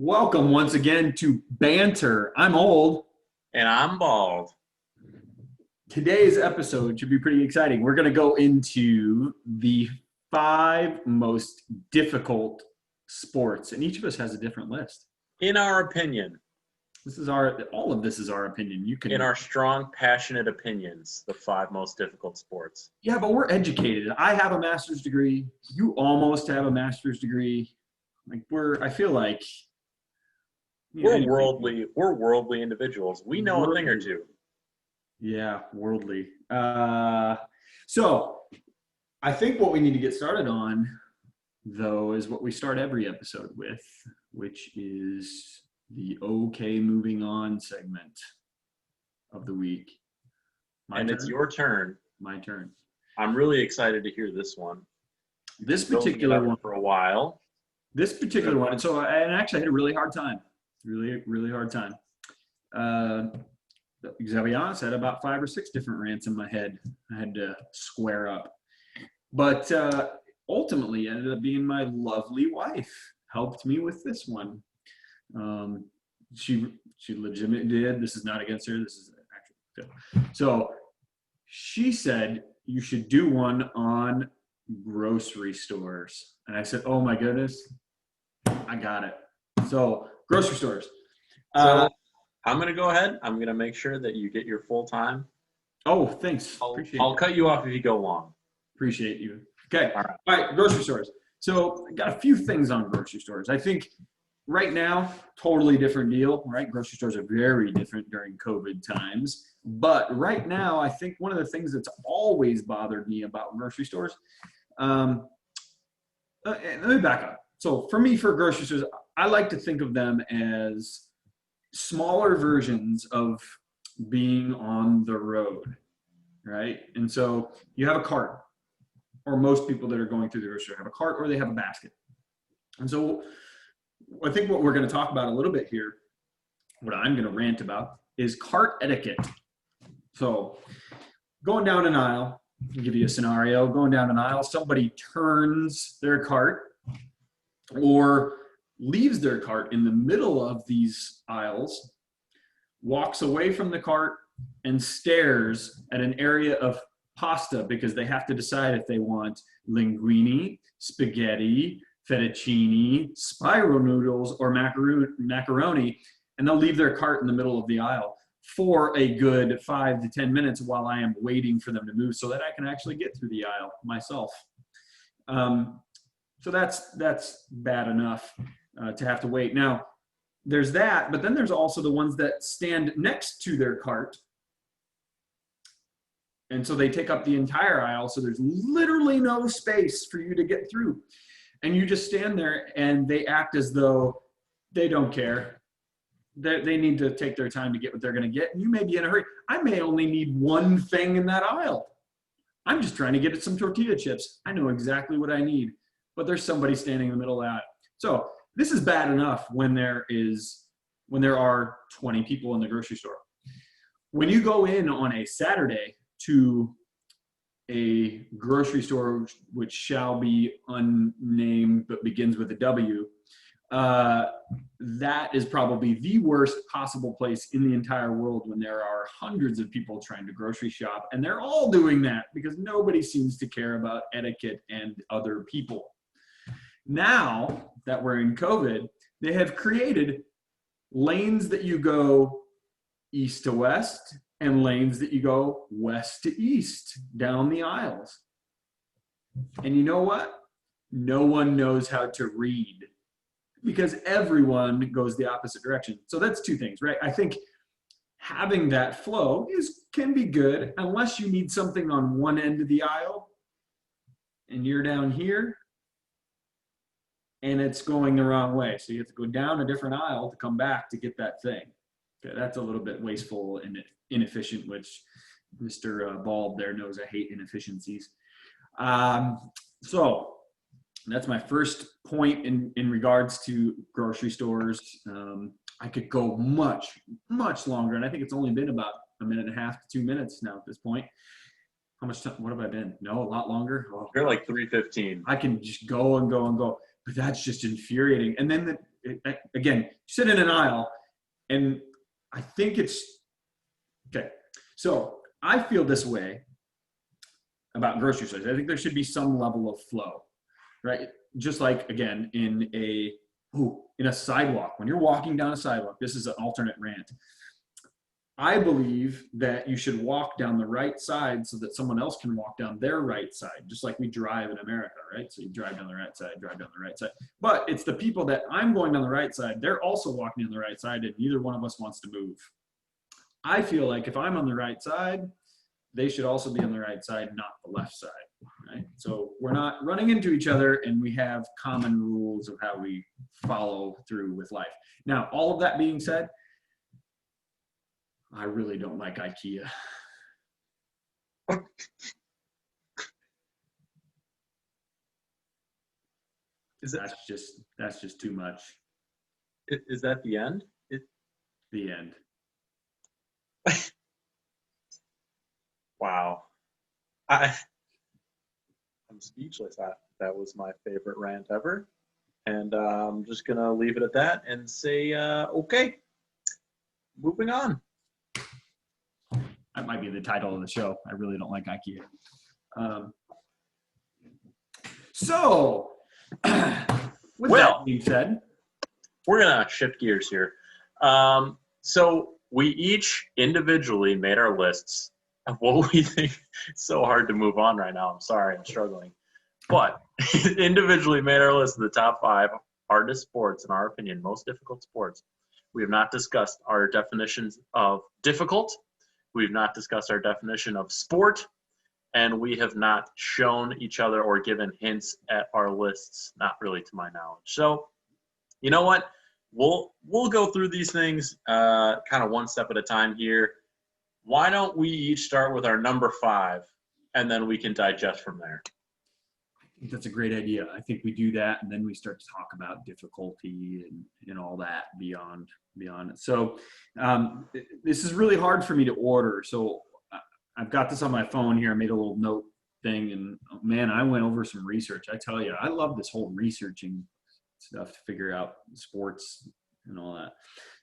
Welcome once again to Banter. I'm old. And I'm bald. Today's episode should be pretty exciting. We're going to go into the five most difficult sports, and each of us has a different list. In our opinion, All of this is our opinion. You can, in our strong, passionate opinions, the five most difficult sports. yeah, but we're educated. I have a master's degree. You almost have a master's degree. I feel like, We're worldly individuals. We know a thing or two. Yeah, worldly. So I think what we need to get started on, though, is what we start every episode with, which is the okay moving on segment of the week. It's your turn. My turn. I'm really excited to hear this one. This particular one for a while. This particular one. So I actually had a really hard time. Really hard time. Because I'll be honest, I had about 5 or 6 different rants in my head I had to square up. But ultimately, it ended up being my lovely wife helped me with this one. She legitimately did. This is not against her. This is actually. So she said you should do one on grocery stores. And I said, oh my goodness, I got it. So grocery stores. So I'm going to go ahead. I'm going to make sure that you get your full time. Oh, thanks. I'll cut you off if you go long. Appreciate you. Okay. All right. Grocery stores. So I got a few things on grocery stores. I think right now, totally different deal, right? Grocery stores are very different during COVID times. But right now, I think one of the things that's always bothered me about grocery stores, let me back up. So for me, for grocery stores, I like to think of them as smaller versions of being on the road, right? And so you have a cart, or most people that are going through the grocery store have a cart or they have a basket. And so I think what we're going to talk about a little bit here, what I'm going to rant about, is cart etiquette. So going down an aisle, I'll give you a scenario. Going down an aisle, somebody turns their cart or leaves their cart in the middle of these aisles, walks away from the cart and stares at an area of pasta because they have to decide if they want linguine, spaghetti, fettuccine, spiral noodles, or macaroni, and they'll leave their cart in the middle of the aisle for a good 5 to 10 minutes while I am waiting for them to move so that I can actually get through the aisle myself. So that's bad enough to have to wait. Now, there's that, but then there's also the ones that stand next to their cart. And so they take up the entire aisle, so there's literally no space for you to get through. And you just stand there and they act as though they don't care. They need to take their time to get what they're going to get. And you may be in a hurry. I may only need one thing in that aisle. I'm just trying to get some tortilla chips. I know exactly what I need. But there's somebody standing in the middle of that. So this is bad enough when there are 20 people in the grocery store. When you go in on a Saturday to a grocery store which shall be unnamed but begins with a W, that is probably the worst possible place in the entire world when there are hundreds of people trying to grocery shop, and they're all doing that because nobody seems to care about etiquette and other people. Now that we're in COVID, they have created lanes that you go east to west and lanes that you go west to east down the aisles. And you know what? No one knows how to read because everyone goes the opposite direction. So that's two things, right? I think having that flow can be good unless you need something on one end of the aisle and you're down here and it's going the wrong way. So you have to go down a different aisle to come back to get that thing. Okay, that's a little bit wasteful and inefficient, which Mr. Bald there knows I hate inefficiencies. So that's my first point in regards to grocery stores. I could go much longer, and I think it's only been about 1.5 to 2 minutes now at this point. How much time? What have I been? No, a lot longer. Oh, you're like 3:15. I can just go and go and go. But that's just infuriating. And then again, sit in an aisle, and I think it's okay. So I feel this way about grocery stores. I think there should be some level of flow, right? Just like, again, in a sidewalk, when you're walking down a sidewalk, this is an alternate rant. I believe that you should walk down the right side so that someone else can walk down their right side, just like we drive in America, right? So you drive down the right side, drive down the right side. But it's the people that I'm going down the right side, they're also walking on the right side, and neither one of us wants to move. I feel like if I'm on the right side, they should also be on the right side, not the left side, right? So we're not running into each other, and we have common rules of how we follow through with life. Now, all of that being said, I really don't like IKEA. That's just too much. Is that the end? The end. Wow. I'm speechless. That was my favorite rant ever. And I'm just going to leave it at that and say, okay, moving on. That might be the title of the show. I really don't like IKEA. So, with that being said, we're going to shift gears here. So we each individually made our lists of what we think. It's so hard to move on right now. I'm sorry, I'm struggling. But individually made our list of the top 5 hardest sports, in our opinion, most difficult sports. We have not discussed our definitions of difficult. We've not discussed our definition of sport. And we have not shown each other or given hints at our lists, not really to my knowledge. So, you know what? We'll go through these things kind of one step at a time here. Why don't we each start with our number 5, and then we can digest from there? I think that's a great idea. I think we do that, and then we start to talk about difficulty and all that beyond it. So this is really hard for me to order. So I've got this on my phone here. I made a little note thing, and man, I went over some research. I tell you, I love this whole researching stuff to figure out sports and all that.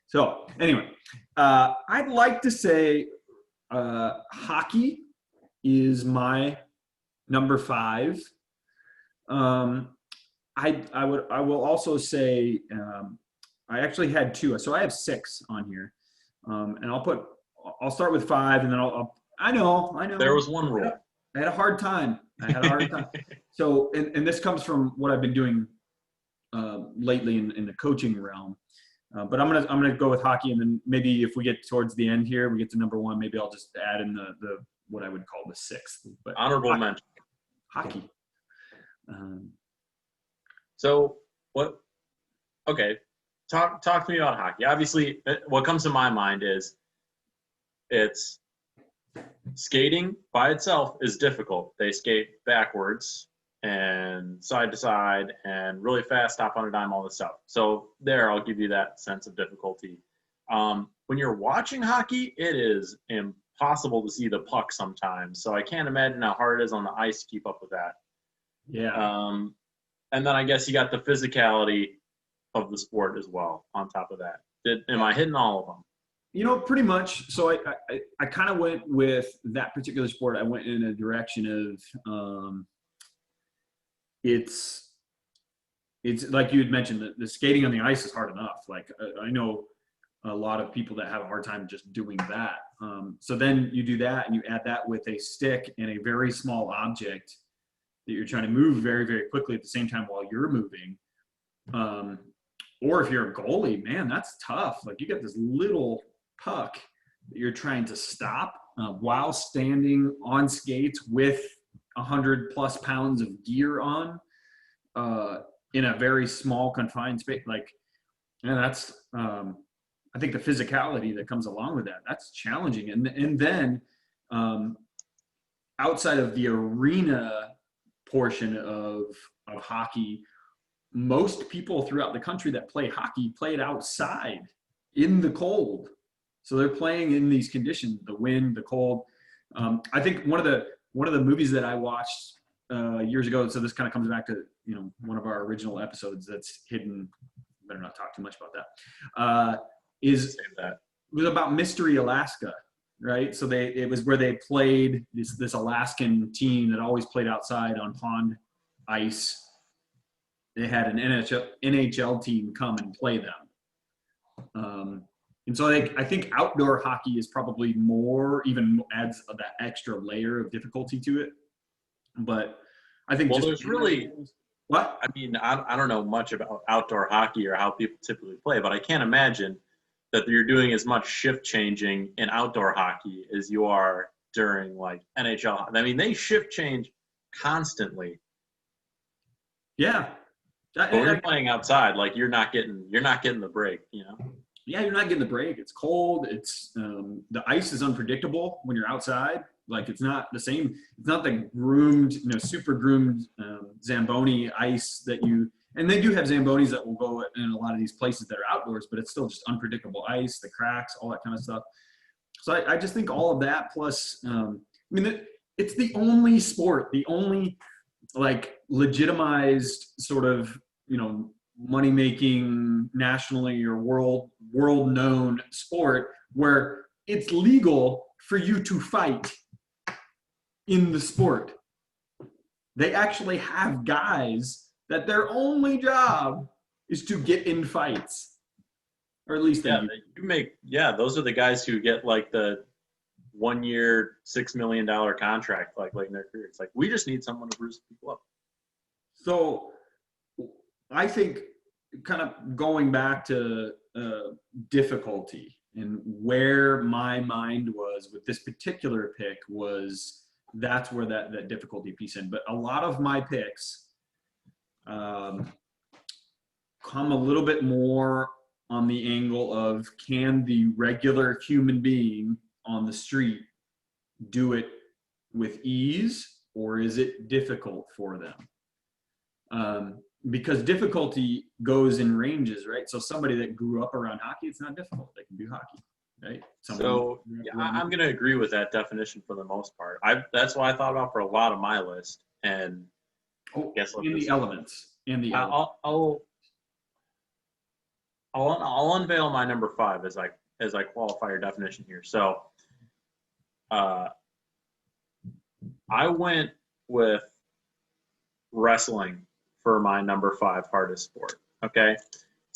So anyway, I'd like to say hockey is my number 5. I will also say I actually had 2, so I have 6 on here, and I'll start with 5, and then I know. There was one rule. I had a hard time. So, and this comes from what I've been doing lately in the coaching realm. But I'm gonna go with hockey, and then maybe if we get towards the end here, we get to number 1. Maybe I'll just add in the what I would call the 6th. But honorable mention. Hockey. So what? Okay, talk to me about hockey. Obviously, what comes to my mind is it's skating by itself is difficult. They skate backwards and side to side and really fast, stop on a dime, all this stuff. So there, I'll give you that sense of difficulty. When you're watching hockey, it is impossible to see the puck sometimes. So I can't imagine how hard it is on the ice to keep up with that. Yeah. And then I guess you got the physicality of the sport as well on top of that. Am I hitting all of them? You know, pretty much. So I kind of went with that particular sport. I went in a direction of it's like you had mentioned, the skating on the ice is hard enough. Like I know a lot of people that have a hard time just doing that. So then you do that and you add that with a stick and a very small object that you're trying to move very, very quickly at the same time while you're moving. Or if you're a goalie, man, that's tough. Like you got this little puck that you're trying to stop while standing on skates with 100+ pounds of gear on in a very small confined space. Like, and that's, I think the physicality that comes along with that, that's challenging. And then outside of the arena portion of hockey, most people throughout the country that play hockey play it outside in the cold. So they're playing in these conditions, the wind, the cold. I think one of the movies that I watched years ago, so this kind of comes back to, one of our original episodes that's hidden better not talk too much about that. Is Save that. It was about Mystery Alaska, right? So it was where they played this Alaskan team that always played outside on pond ice. They had an NHL team come and play them. And so I think outdoor hockey is probably even adds that extra layer of difficulty to it. But I think there's really what? I mean, I don't know much about outdoor hockey or how people typically play, but I can't imagine that you're doing as much shift changing in outdoor hockey as you are during like NHL. I mean, they shift change constantly. Yeah. But when you're playing outside, like you're not getting the break, you know? Yeah, you're not getting the break. It's cold. It's the ice is unpredictable when you're outside. Like it's not the same. It's not the groomed, super groomed Zamboni ice that you. And they do have Zambonis that will go in a lot of these places that are outdoors, but it's still just unpredictable ice, the cracks, all that kind of stuff. So I just think all of that plus, it's the only sport, the only like legitimized sort of money making nationally or world known sport where it's legal for you to fight in the sport. They actually have guys that their only job is to get in fights, or at least those are the guys who get like the 1 year $6 million contract like late in their career. It's like we just need someone to bruise people up. So I think kind of going back to difficulty and where my mind was with this particular pick was that's where that difficulty piece in. But a lot of my picks come a little bit more on the angle of can the regular human being on the street do it with ease or is it difficult for them? Because difficulty goes in ranges, right? So somebody that grew up around hockey, it's not difficult. They can do hockey, right? I'm going to agree with that definition for the most part. That's what I thought about for a lot of my list. And the elements. I'll unveil my number 5 as I qualify your definition here. So, I went with wrestling for my number 5 hardest sport. Okay.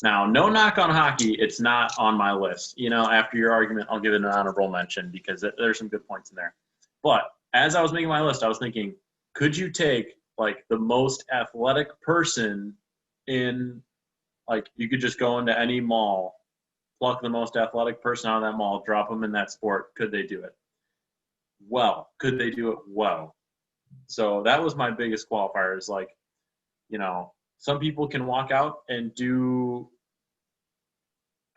Now, no knock on hockey. It's not on my list. After your argument, I'll give it an honorable mention because there's some good points in there. But as I was making my list, I was thinking, could you take like the most athletic person in, like you could just go into any mall, pluck the most athletic person out of that mall, drop them in that sport. Could they do it? Well, could they do it well? So that was my biggest qualifier is like, some people can walk out and do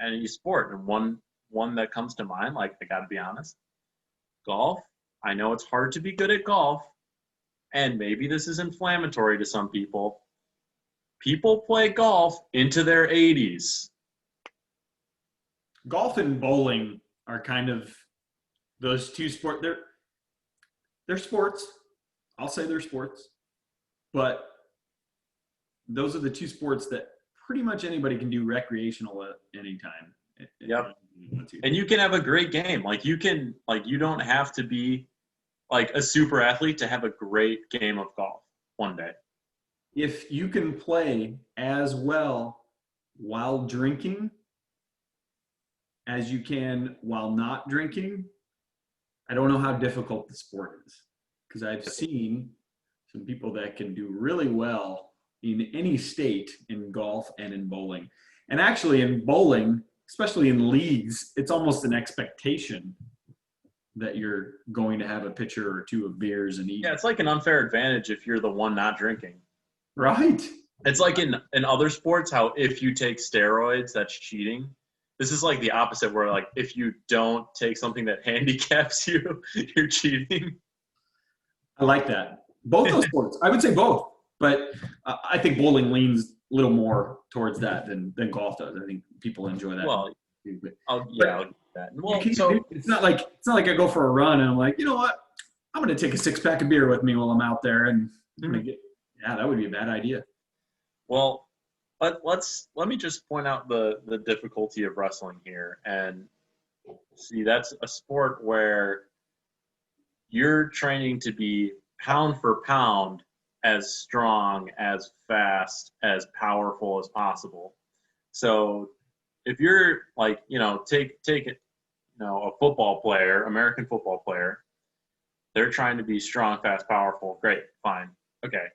any sport. And one that comes to mind, like I got to be honest, golf. I know it's hard to be good at golf. And maybe this is inflammatory to some people. People play golf into their 80s. Golf and bowling are kind of those two sports. They're sports. I'll say they're sports. But those are the two sports that pretty much anybody can do recreational at any time. Yep. And you can have a great game. You don't have to be like a super athlete to have a great game of golf one day. If you can play as well while drinking as you can while not drinking, I don't know how difficult the sport is. Because I've seen some people that can do really well in any state in golf and in bowling. And actually in bowling, especially in leagues, it's almost an expectation that you're going to have a pitcher or two of beers and eat. Yeah, it's like an unfair advantage if you're the one not drinking. Right. It's like in other sports, how if you take steroids, that's cheating. This is like the opposite where like if you don't take something that handicaps you, you're cheating. I like that. Both those sports. I would say both. But I think bowling leans a little more towards that than golf does. I think people enjoy that. Well, I'll give that. Well, it's not like I go for a run and I'm like, you know what? I'm going to take a 6-pack of beer with me while I'm out there, and I'm going to get. Yeah, that would be a bad idea. Well, let me just point out the difficulty of wrestling here. And see, that's a sport where you're training to be pound for pound as strong, as fast, as powerful as possible. So if you're like, take it, a football player, American football player, they're trying to be strong, fast, powerful. Great, fine. Okay.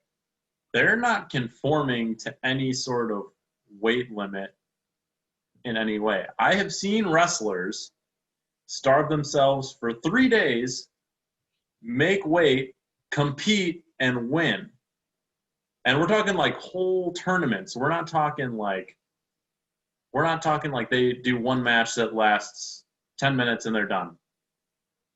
They're not conforming to any sort of weight limit in any way. I have seen wrestlers starve themselves for 3 days, make weight, compete, and win. And we're talking like whole tournaments. We're not talking like they do one match that lasts 10 minutes and they're done.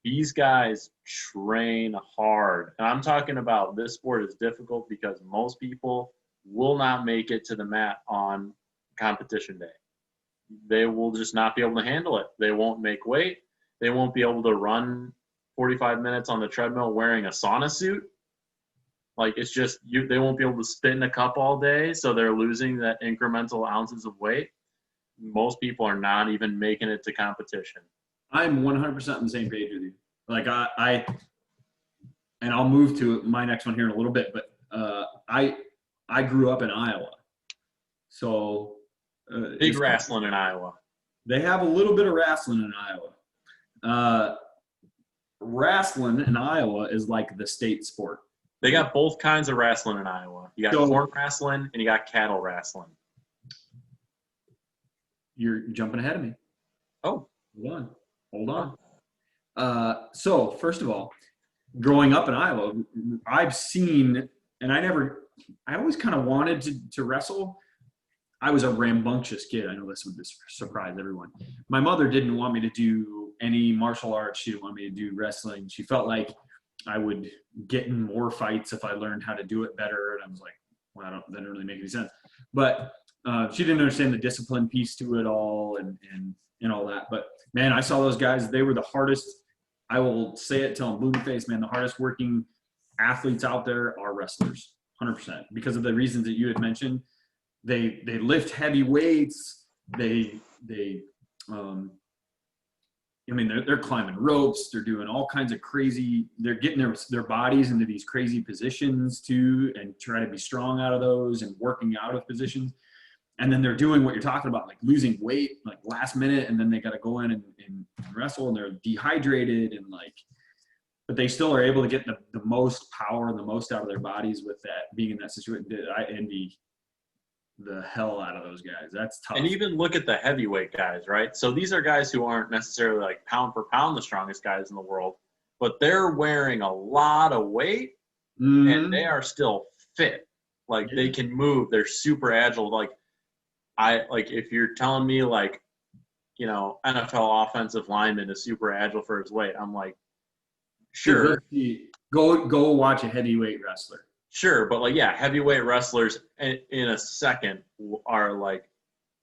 These guys train hard. And I'm talking about this sport is difficult because most people will not make it to the mat on competition day. They will just not be able to handle it. They won't make weight. They won't be able to run 45 minutes on the treadmill wearing a sauna suit. Like, it's just, they won't be able to spin a cup all day, so they're losing that incremental ounces of weight. Most people are not even making it to competition. I'm 100% on the same page with you. Like and I'll move to my next one here in a little bit, but I grew up in Iowa. So big wrestling in Iowa. They have a little bit of wrestling in Iowa. Wrestling in Iowa is like the state sport. They got both kinds of wrestling in Iowa. You got corn wrestling and you got cattle wrestling. You're jumping ahead of me. Oh. Hold on. So first of all, growing up in Iowa, I've seen, and I always kind of wanted to wrestle. I was a rambunctious kid. I know this would surprise everyone. My mother didn't want me to do any martial arts. She didn't want me to do wrestling. She felt like I would get in more fights if I learned how to do it better. And I was like, well, that didn't really make any sense. But she didn't understand the discipline piece to it all and all that. But man, I saw those guys. They were the hardest. I will say it till I'm blue in the face, man. The hardest working athletes out there are wrestlers, 100%, because of the reasons that you had mentioned. They lift heavy weights. They're climbing ropes. They're doing all kinds of crazy. They're getting their bodies into these crazy positions too, and try to be strong out of those and working out of positions. And then they're doing what you're talking about, like losing weight, like last minute, and then they got to go in and wrestle, and they're dehydrated but they still are able to get the most power and the most out of their bodies with that, being in that situation. I envy the hell out of those guys. That's tough. And even look at the heavyweight guys, right? So these are guys who aren't necessarily like pound for pound the strongest guys in the world, but they're wearing a lot of weight and they are still fit. Like they can move. They're super agile. Like if you're telling me like, NFL offensive lineman is super agile for his weight, I'm like, sure. Go watch a heavyweight wrestler. Sure, but heavyweight wrestlers in a second are like,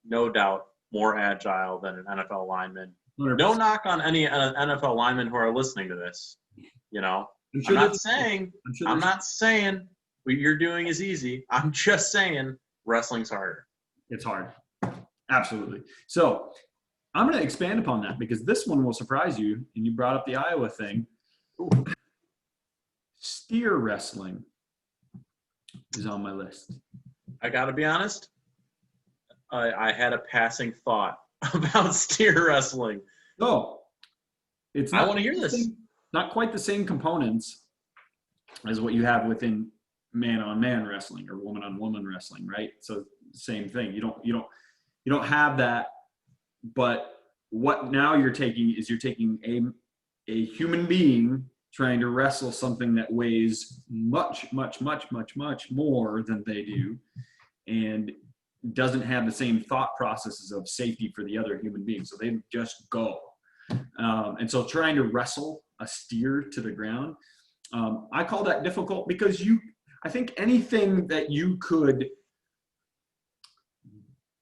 no doubt, more agile than an NFL lineman. 100%. No knock on any NFL linemen who are listening to this. I'm not saying what you're doing is easy. I'm just saying wrestling's harder. It's hard. Absolutely. So I'm going to expand upon that because this one will surprise you. And you brought up the Iowa thing. Ooh. Steer wrestling is on my list. I got to be honest. I had a passing thought about steer wrestling. No, it's. I want to hear this. Not quite the same components as what you have within man-on-man wrestling or woman-on-woman wrestling, right? So same thing. You don't have that. But what now you're taking a human being trying to wrestle something that weighs much, much, much, much, much more than they do, and doesn't have the same thought processes of safety for the other human being. So they just go. And so trying to wrestle a steer to the ground, I call that difficult because I think anything that you could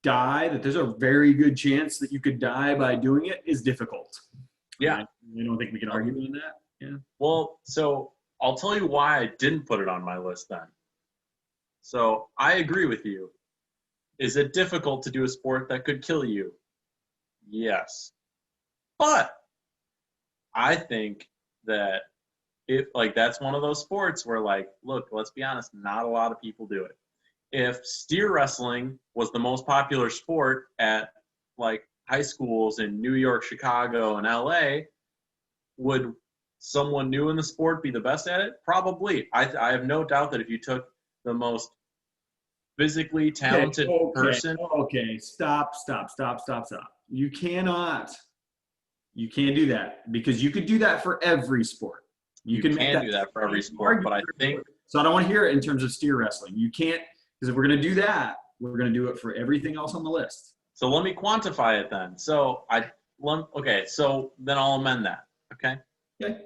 die, that there's a very good chance that you could die by doing it, is difficult. Yeah. I don't think we can argue on that. Yeah. Well, so I'll tell you why I didn't put it on my list then. So I agree with you. Is it difficult to do a sport that could kill you? Yes. But I think that that's one of those sports where, like, look, let's be honest, not a lot of people do it. If steer wrestling was the most popular sport at like high schools in New York, Chicago, and LA, would someone new in the sport be the best at it? Probably. I have no doubt that if you took the most physically talented person. Okay, stop. You can't do that, because you could do that for every sport. You can do that for every sport, but I think so. I don't want to hear it in terms of steer wrestling. You can't, because if we're going to do that, we're going to do it for everything else on the list. So let me quantify it then. So so then I'll amend that. Okay. Okay.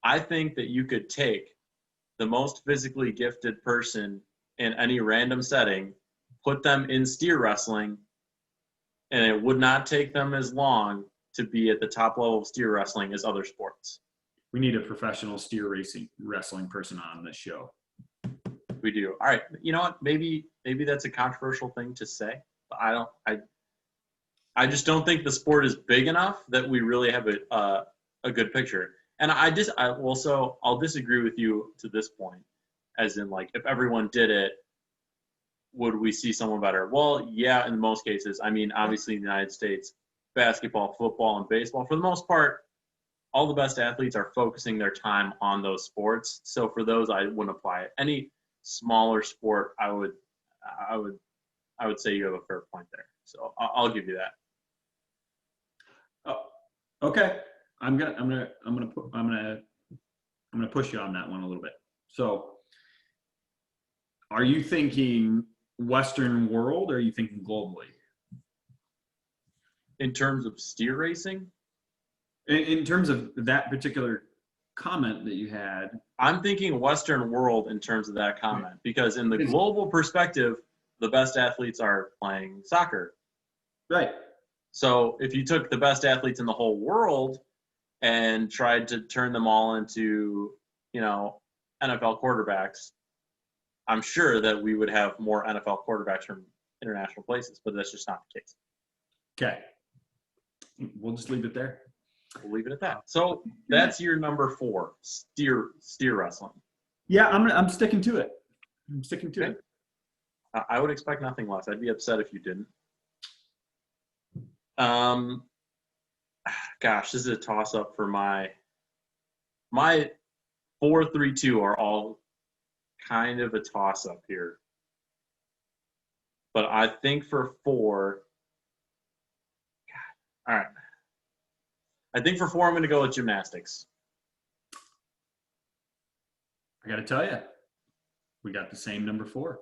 I think that you could take the most physically gifted person in any random setting, put them in steer wrestling, and it would not take them as long to be at the top level of steer wrestling as other sports. We need a professional steer wrestling person on this show. We do. All right. You know what? Maybe that's a controversial thing to say, but I just don't think the sport is big enough that we really have a good picture. And I'll disagree with you to this point, as in, like, if everyone did it, would we see someone better? Well, yeah, in most cases. I mean, obviously in the United States, basketball, football, and baseball, for the most part, all the best athletes are focusing their time on those sports. So for those, I wouldn't apply it. Any smaller sport, I would say you have a fair point there. So I'll give you that. Oh, okay. I'm gonna push you on that one a little bit. So, are you thinking Western world, or are you thinking globally? In terms of steer racing? In terms of that particular comment that you had, I'm thinking Western world in terms of that comment, because in the global perspective, the best athletes are playing soccer. Right. So if you took the best athletes in the whole world and tried to turn them all into, NFL quarterbacks, I'm sure that we would have more NFL quarterbacks from international places, but that's just not the case. Okay. We'll just leave it there. We'll leave it at that. So that's your number 4, steer wrestling. Yeah, I'm sticking to it. It. I would expect nothing less. I'd be upset if you didn't. Gosh, this is a toss-up for my 4, 3, 2 are all kind of a toss-up here. But I think for 4, all right. I think for 4, I'm going to go with gymnastics. I got to tell you, we got the same number 4.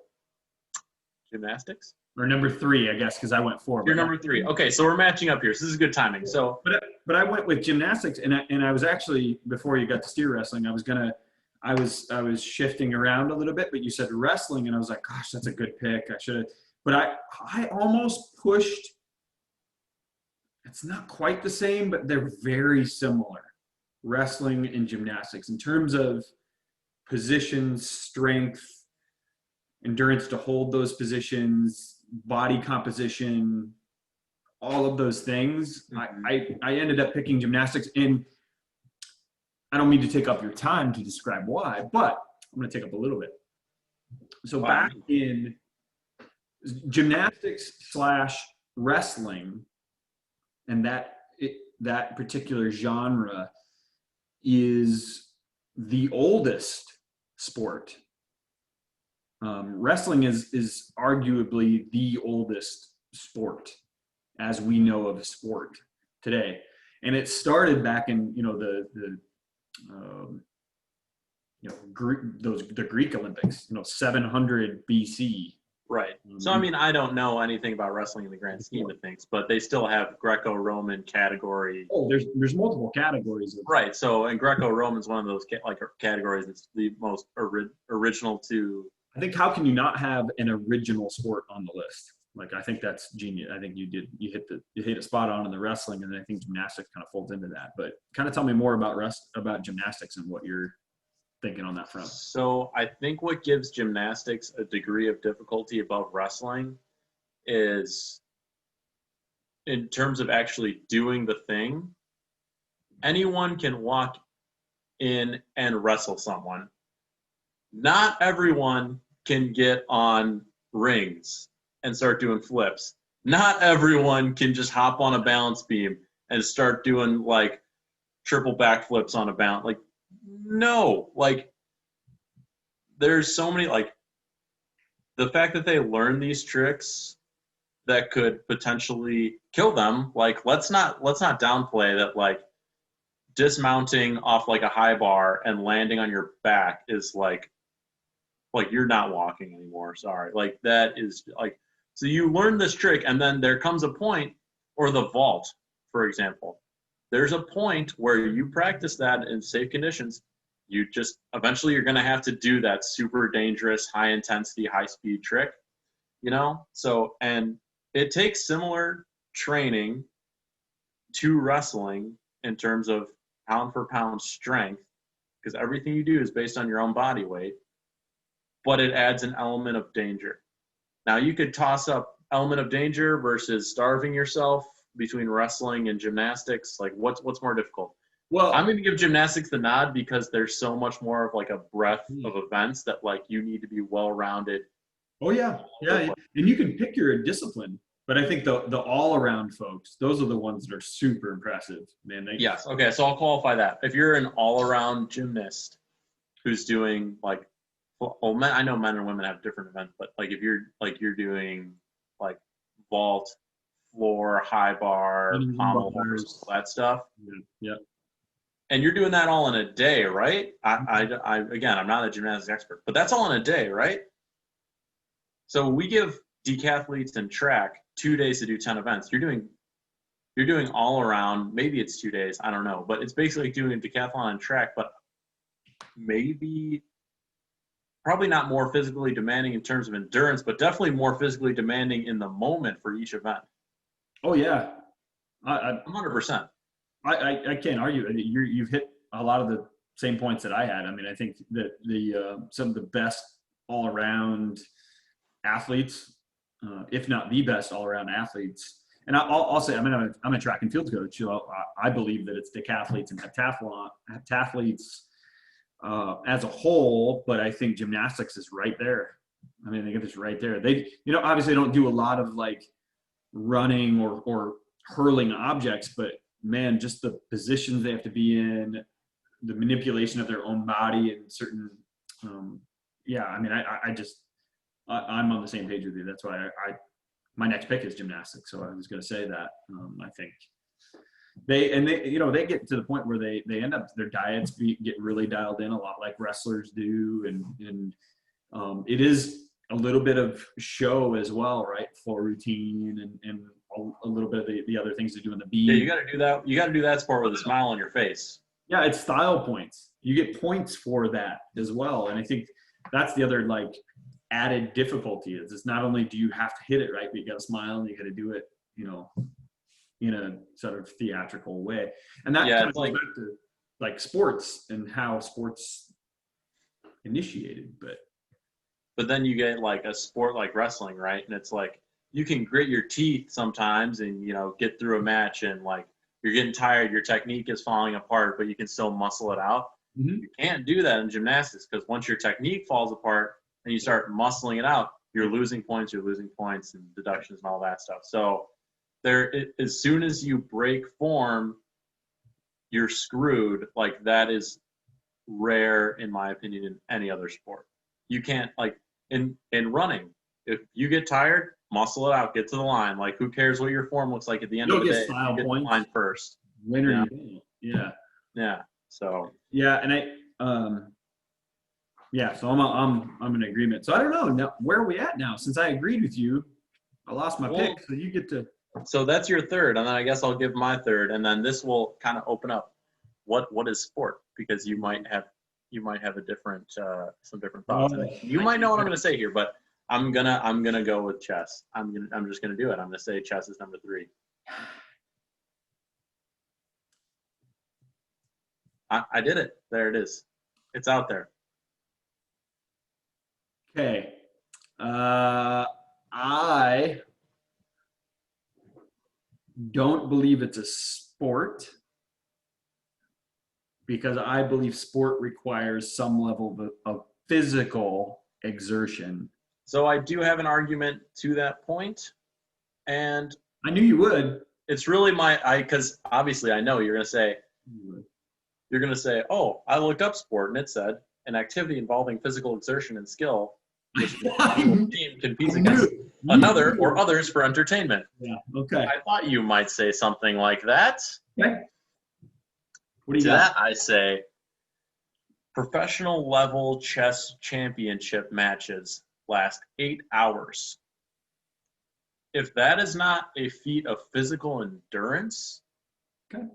Gymnastics? Or number 3, I guess, because I went 4. You're number 3. Okay, so we're matching up here. So this is good timing. So, but I went with gymnastics, and I was actually, before you got to steer wrestling, I was shifting around a little bit, but you said wrestling, and I was like, gosh, that's a good pick. I should have, but I almost pushed. It's not quite the same, but they're very similar, wrestling and gymnastics, in terms of positions, strength, endurance to hold those positions, body composition, all of those things. I ended up picking gymnastics, and I don't mean to take up your time to describe why, but I'm going to take up a little bit. So back in gymnastics / wrestling, and that particular genre is the oldest sport. Wrestling is arguably the oldest sport as we know of sport today, and it started back in the Greek Olympics, 700 BC. Right. So, I mean, I don't know anything about wrestling in the grand scheme of things, but they still have Greco-Roman category. Oh, there's multiple categories. Right. So, and Greco-Roman is one of those categories that's the most original to. I think, how can you not have an original sport on the list? Like, I think that's genius. I think you hit it spot on in the wrestling, and I think gymnastics kind of folds into that. But kind of tell me more about gymnastics and what you're thinking on that front. So I think what gives gymnastics a degree of difficulty above wrestling is in terms of actually doing the thing, anyone can walk in and wrestle someone. Not everyone can get on rings and start doing flips. Not everyone can just hop on a balance beam and start doing like triple backflips on a balance. Like, no, like there's so many, like the fact that they learn these tricks that could potentially kill them. Like, let's not downplay that. Like, dismounting off like a high bar and landing on your back is like you're not walking anymore. Sorry, like that is like, so you learn this trick, and then there comes a point, or the vault, for example. There's a point where you practice that in safe conditions. You just eventually you're going to have to do that super dangerous, high intensity, high speed trick, you know? So, and it takes similar training to wrestling in terms of pound for pound strength, because everything you do is based on your own body weight, but it adds an element of danger. Now, you could toss up element of danger versus starving yourself between wrestling and gymnastics. Like, what's more difficult? Well, I'm going to give gymnastics the nod because there's so much more of like a breadth of events that like you need to be well-rounded. Oh yeah, yeah, and you can pick your discipline, but I think the all-around folks, those are the ones that are super impressive, man. Yes. Okay. So I'll qualify that. If you're an all-around gymnast who's doing like, well, men, I know men and women have different events, but like if you're doing like vault, floor, high bar, pommel horse, all that stuff. Yeah. And you're doing that all in a day, right? I again, I'm not a gymnastics expert, but that's all in a day, right? So we give decathletes and track 2 days to do 10 events. You're doing all around, maybe it's 2 days, I don't know, but it's basically doing a decathlon and track, but maybe probably not more physically demanding in terms of endurance, but definitely more physically demanding in the moment for each event. Oh yeah, 100%. I can't argue. You've hit a lot of the same points that I had. I mean, I think that some of the best all around athletes, if not the best all around athletes. And I'll say, I'm a track and field coach. So I believe that it's decathletes and heptathletes as a whole, but I think gymnastics is right there. I mean, I think it's right there. They, obviously don't do a lot of like running or hurling objects, but man, just the positions they have to be in, the manipulation of their own body and certain, yeah, I mean, I'm on the same page with you. That's why my next pick is gymnastics. So I was going to say that. I think they get to the point where they end up, their diets get really dialed in a lot like wrestlers do. And it is a little bit of show as well, right? Floor routine and a little bit of the other things to do in the beat. Yeah, you got to do that. You got to do that sport with a smile on your face. Yeah, it's style points. You get points for that as well. And I think that's the other like added difficulty is it's not only do you have to hit it right, but you got to smile and you got to do it, in a sort of theatrical way. And that kind of goes back to like sports and how sports initiated. But then you get like a sport like wrestling, right? And it's like you can grit your teeth sometimes and get through a match and like you're getting tired, your technique is falling apart, but you can still muscle it out. Mm-hmm. You can't do that in gymnastics because once your technique falls apart and you start muscling it out, you're losing points and deductions and all that stuff. So as soon as you break form, you're screwed. Like that is rare, in my opinion, in any other sport. You can't like in running. If you get tired, muscle it out, get to the line. Like who cares what your form looks like at the end of the day? Style you get points. the line first. Winner, yeah. So yeah, and yeah, so I'm in agreement. So I don't know now, where are we at now? Since I agreed with you, I lost my pick, so you get to. So that's your third, and then I guess I'll give my third, and then this will kind of open up what is sport, because you might have a different some different thoughts. You might know what I'm going to say here, but I'm gonna go with chess. I'm just gonna do it. I'm gonna say chess is number 3. I did it. There it is. It's out there. Okay. I don't believe it's a sport because I believe sport requires some level of physical exertion. So I do have an argument to that point, and I knew you would. it's really because obviously I know you're going to say, oh, I looked up sport and it said an activity involving physical exertion and skill, which team competes against another or others for entertainment. Yeah. Okay. I thought you might say something like that. Okay. What do you To got? that I say, professional level chess championship matches last 8 hours. If that is not a feat of physical endurance, Okay.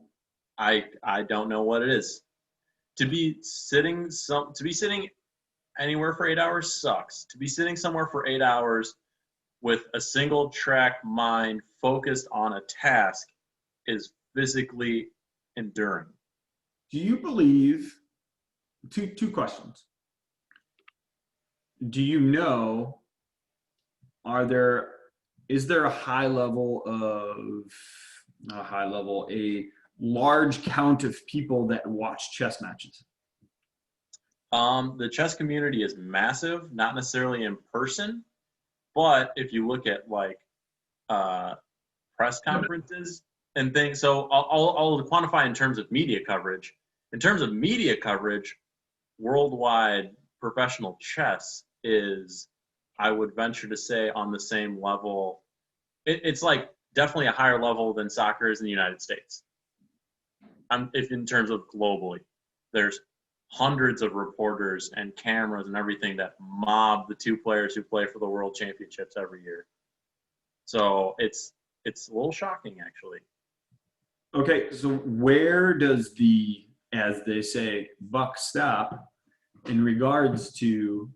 I don't know what it is. To be sitting anywhere for 8 hours sucks. To be sitting somewhere for 8 hours with a single track mind focused on a task is physically enduring. Do you believe two questions? Do you know is there a large count of people that watch chess matches? The chess community is massive, not necessarily in person, but if you look at press conferences and things, so I'll quantify in terms of media coverage. In terms of media coverage, worldwide professional chess is, I would venture to say, on the same level. It's like definitely a higher level than soccer is in the United States. If in terms of globally, there's hundreds of reporters and cameras and everything that mob the two players who play for the world championships every year. So it's a little shocking, actually. Okay, so where does the, as they say, buck stop in regards to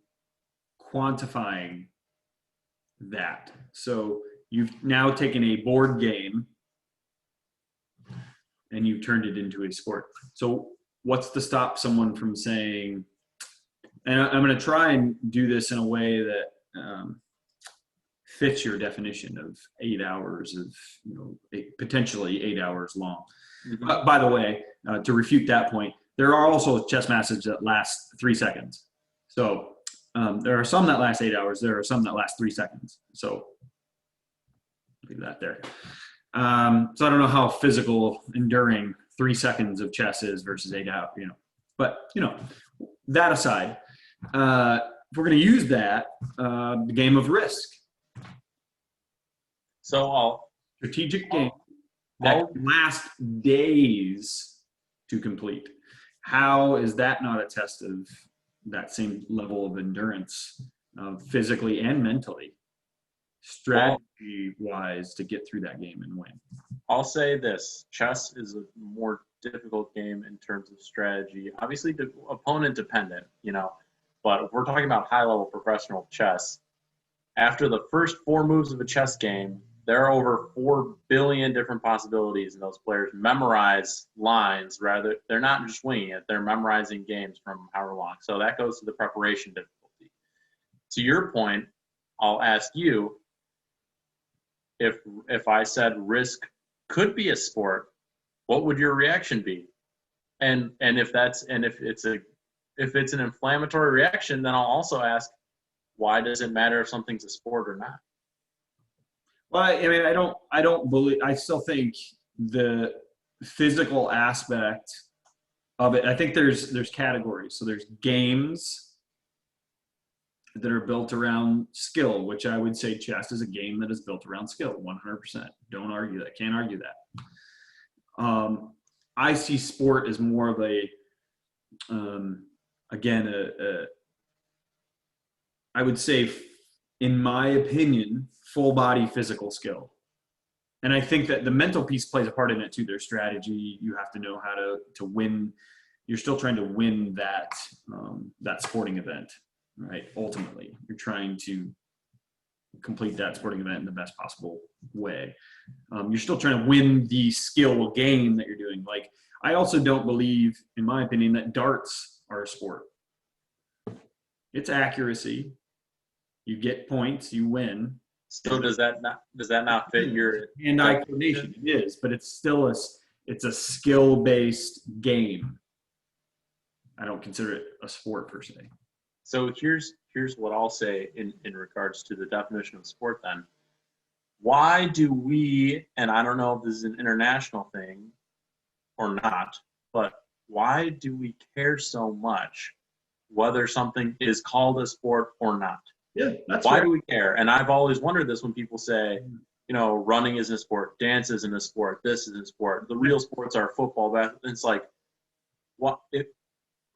quantifying that? So you've now taken a board game and you've turned it into a sport. So what's to stop someone from saying, and I'm going to try and do this in a way that fits your definition of 8 hours of, potentially 8 hours long. Mm-hmm. By the way, to refute that point, there are also chess matches that last 3 seconds. So there are some that last 8 hours. There are some that last 3 seconds. So leave that there. So I don't know how physical enduring 3 seconds of chess is versus 8 hours, but that aside, if we're going to use that, the game of Risk. So strategic game that can last days to complete. How is that not a test of that same level of endurance, physically and mentally, strategy-wise, to get through that game and win? I'll say this: chess is a more difficult game in terms of strategy. Obviously, opponent dependent, But if we're talking about high-level professional chess, after the first 4 moves of a chess game, there are over 4 billion different possibilities, and those players memorize lines. Rather, they're not just winging it; they're memorizing games from however long. So that goes to the preparation difficulty. To your point, I'll ask you, if I said Risk could be a sport, what would your reaction be? And if it's an inflammatory reaction, then I'll also ask, why does it matter if something's a sport or not? Well, I don't believe. I still think the physical aspect of it. I think there's categories. So there's games that are built around skill, which I would say chess is a game that is built around skill, 100%. Don't argue that. Can't argue that. I see sport as more of a, I would say, in my opinion, full body physical skill. And I think that the mental piece plays a part in it too. There's strategy. You have to know how to win. You're still trying to win that sporting event, right? Ultimately, you're trying to complete that sporting event in the best possible way. You're still trying to win the skill game that you're doing. Like, I also don't believe, in my opinion, that darts are a sport. It's accuracy. You get points, you win. So does that not fit your hand-eye coordination? It is, but it's still it's a skill-based game. I don't consider it a sport per se. So here's what I'll say in regards to the definition of sport then. Why do we, and I don't know if this is an international thing or not, but why do we care so much whether something is called a sport or not? Yeah, that's why fair. do we care? And I've always wondered this when people say, running isn't a sport, dance isn't a sport, this isn't a sport. The real sports are football, basketball. It's like, what?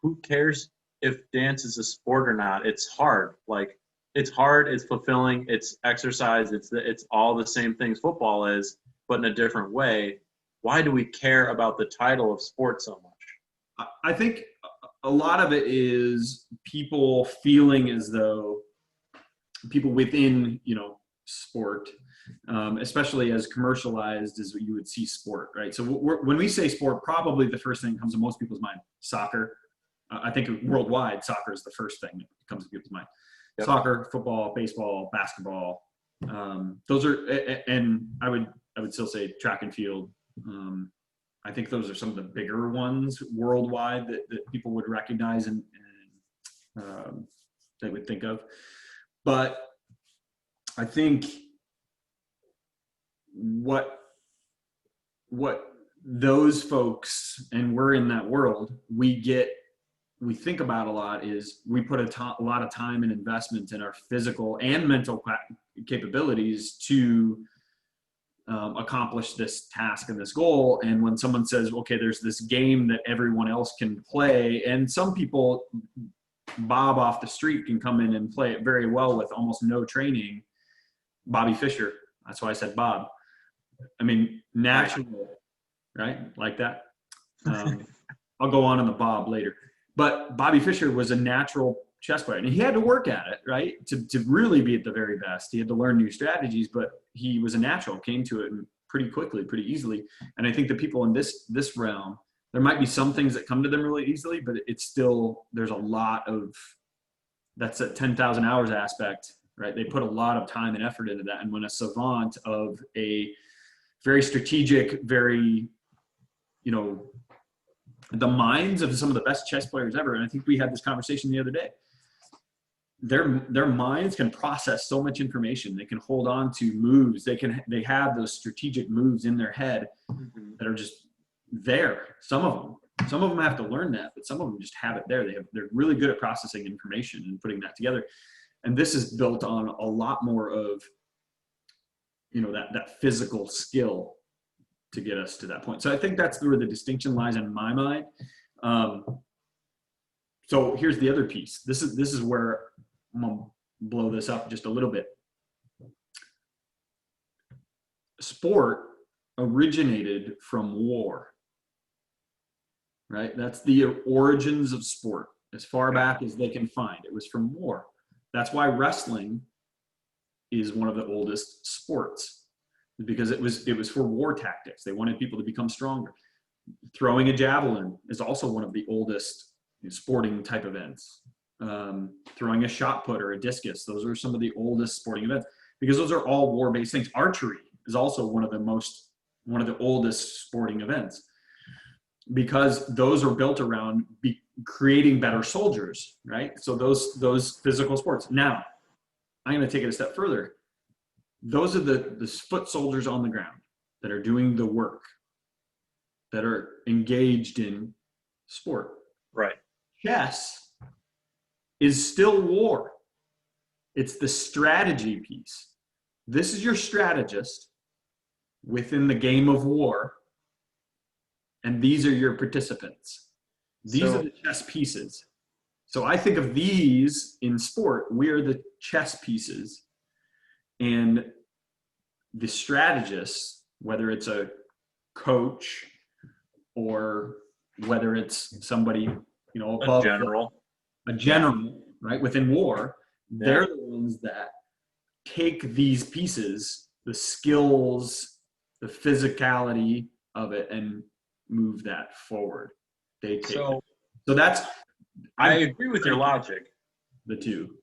Who cares if dance is a sport or not? It's hard. Like, it's hard. It's fulfilling. It's exercise. It's all the same things football is, but in a different way. Why do we care about the title of sport so much? I think a lot of it is people feeling as though people within, sport, especially as commercialized as you would see sport, right? So when we say sport, probably the first thing that comes to most people's mind, soccer. I think worldwide, soccer is the first thing that comes to people's mind. Yep. Soccer, football, baseball, basketball. Those are, and I would still say track and field. I think those are some of the bigger ones worldwide that people would recognize and they would think of. But I think what those folks, and we're in that world, we think about a lot is we put a lot of time and investment in our physical and mental capabilities to accomplish this task and this goal. And when someone says, okay, there's this game that everyone else can play, and some people, Bob off the street can come in and play it very well with almost no training. Bobby Fischer, that's why I said Bob. I mean, natural, right? Like that. I'll go on the Bob later. But Bobby Fischer was a natural chess player, and he had to work at it, right? To really be at the very best. He had to learn new strategies, but he was a natural, came to it pretty quickly, pretty easily. And I think the people in this realm, there might be some things that come to them really easily, but it's still, there's a lot of, that's a 10,000 hours aspect, right? They put a lot of time and effort into that. And when a savant of a very strategic, very, the minds of some of the best chess players ever, and I think we had this conversation the other day, their minds can process so much information. They can hold on to moves. They have those strategic moves in their head that are just there. Some of them have to learn that, but some of them just have it there. They're really good at processing information and putting that together. And this is built on a lot more of, that physical skill to get us to that point. So I think that's where the distinction lies in my mind. So here's the other piece. This is where I'm gonna blow this up just a little bit. Sport originated from war, right? That's the origins of sport, as far back as they can find. It was from war. That's why wrestling is one of the oldest sports, because it was for war tactics. They wanted people to become stronger. Throwing a javelin is also one of the oldest sporting type events. Throwing a shot put or a discus, those are some of the oldest sporting events, because those are all war-based things. Archery is also one of the oldest sporting events, because those are built around creating better soldiers, right? So those physical sports. Now, I'm going to take it a step further. Those are the foot soldiers on the ground that are doing the work, that are engaged in sport. Right. Chess is still war. It's the strategy piece. This is your strategist within the game of war, and these are your participants. These are the chess pieces. So I think of these in sport, we are the chess pieces, and the strategist, whether it's a coach or whether it's somebody, above a general, right, within war, they're the ones that take these pieces, the skills, the physicality of it, and move that forward. They take it. So that's, I agree with your logic. The two.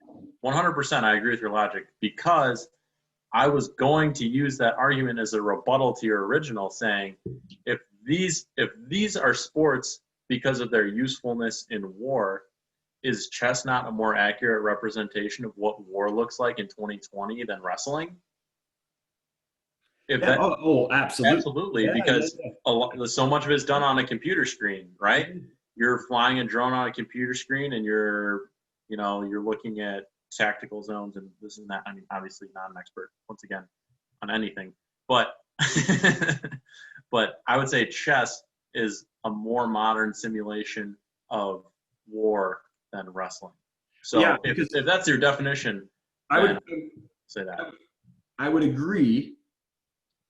100%, I agree with your logic, because I was going to use that argument as a rebuttal to your original, saying if these are sports because of their usefulness in war, is chess not a more accurate representation of what war looks like in 2020 than wrestling? If Yeah. that Absolutely. Absolutely, Yeah, because yeah. so much of it's done on a computer screen, right? You're flying a drone on a computer screen, and you're looking at tactical zones and this and that. I mean, obviously not an expert once again on anything, but but I would say chess is a more modern simulation of war than wrestling. So Yeah, if that's your definition, I then would say that. I would agree